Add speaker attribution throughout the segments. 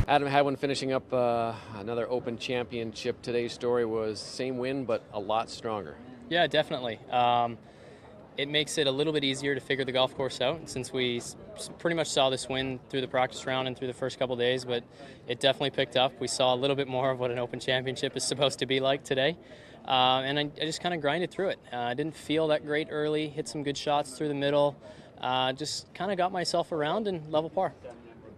Speaker 1: Adam Hadwin finishing up another Open Championship. Today's story was same win, but a lot stronger.
Speaker 2: Yeah, definitely. It makes it a little bit easier to figure the golf course out since we pretty much saw this win through the practice round and through the first couple days, but it definitely picked up. We saw a little bit more of what an Open Championship is supposed to be like today, and I just kind of grinded through it. I didn't feel that great early, hit some good shots through the middle, just kind of got myself around and level par.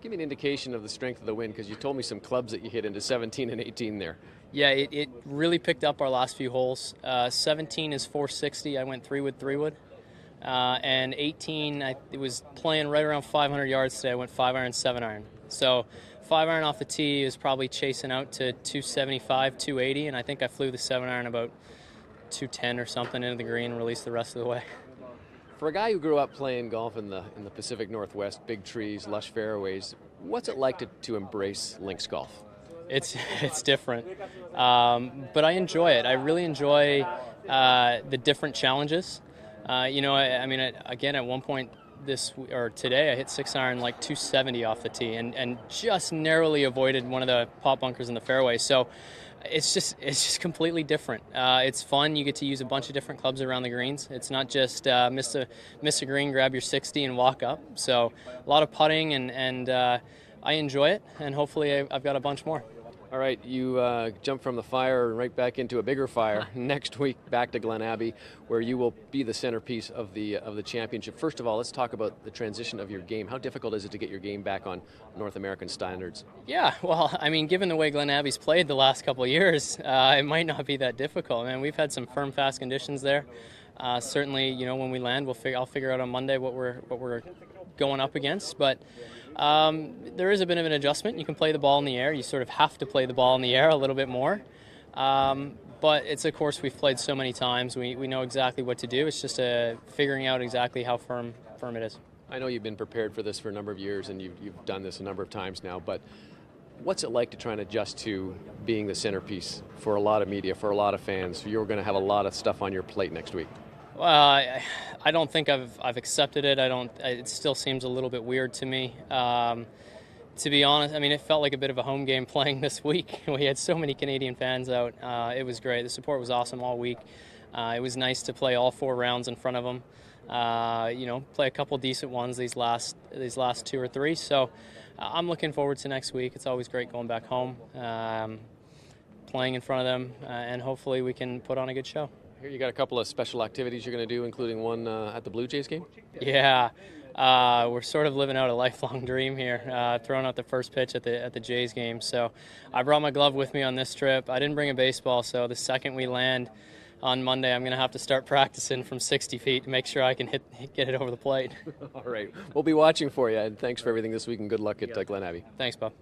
Speaker 1: Give me an indication of the strength of the wind, because you told me some clubs that you hit into 17 and 18 there.
Speaker 2: Yeah, it really picked up our last few holes. 17 is 460. I went 3-wood, 3-wood. And 18, it was playing right around 500 yards today. I went 5-iron, 7-iron. So 5-iron off the tee is probably chasing out to 275, 280, and I think I flew the 7-iron about 210 or something into the green and released the rest of the way.
Speaker 1: For a guy who grew up playing golf in the Pacific Northwest, big trees, lush fairways, what's it like to embrace links golf?
Speaker 2: It's different, but I enjoy it. I really enjoy the different challenges. Again, at one point today, I hit 6-iron like 270 off the tee and just narrowly avoided one of the pot bunkers in the fairway. So it's just completely different. It's fun. You get to use a bunch of different clubs around the greens. It's not just miss a green, grab your 60 and walk up. So a lot of putting and I enjoy it, and hopefully I've got a bunch more.
Speaker 1: All right, you jump from the fire right back into a bigger fire. Next week, back to Glen Abbey, where you will be the centerpiece of the championship. First of all, let's talk about the transition of your game. How difficult is it to get your game back on North American standards?
Speaker 2: Yeah, well, I mean, given the way Glen Abbey's played the last couple of years, it might not be that difficult. Man, we've had some firm, fast conditions there. Certainly, when we land, I'll figure out on Monday what we're going up against, but there is a bit of an adjustment. You can play the ball in the air. You sort of have to play the ball in the air a little bit more. But it's a course we've played so many times. We know exactly what to do. It's just figuring out exactly how firm it is.
Speaker 1: I know you've been prepared for this for a number of years, and you've done this a number of times now, but what's it like to try and adjust to being the centerpiece for a lot of media, for a lot of fans? You're going to have a lot of stuff on your plate next week.
Speaker 2: Well, I don't think I've accepted it. It still seems a little bit weird to me. To be honest, I mean, it felt like a bit of a home game playing this week. We had so many Canadian fans out. It was great. The support was awesome all week. It was nice to play all 4 rounds in front of them. Play a couple decent ones these last 2 or 3. So I'm looking forward to next week. It's always great going back home, playing in front of them, and hopefully we can put on a good show.
Speaker 1: Here you got a couple of special activities you're going to do, including one at the Blue Jays game?
Speaker 2: Yeah, we're sort of living out a lifelong dream here, throwing out the first pitch at the Jays game. So I brought my glove with me on this trip. I didn't bring a baseball, so the second we land on Monday, I'm going to have to start practicing from 60 feet to make sure I can get it over the plate.
Speaker 1: All right. We'll be watching for you, and thanks for everything this week, and good luck at Glen Abbey.
Speaker 2: Thanks, Bob.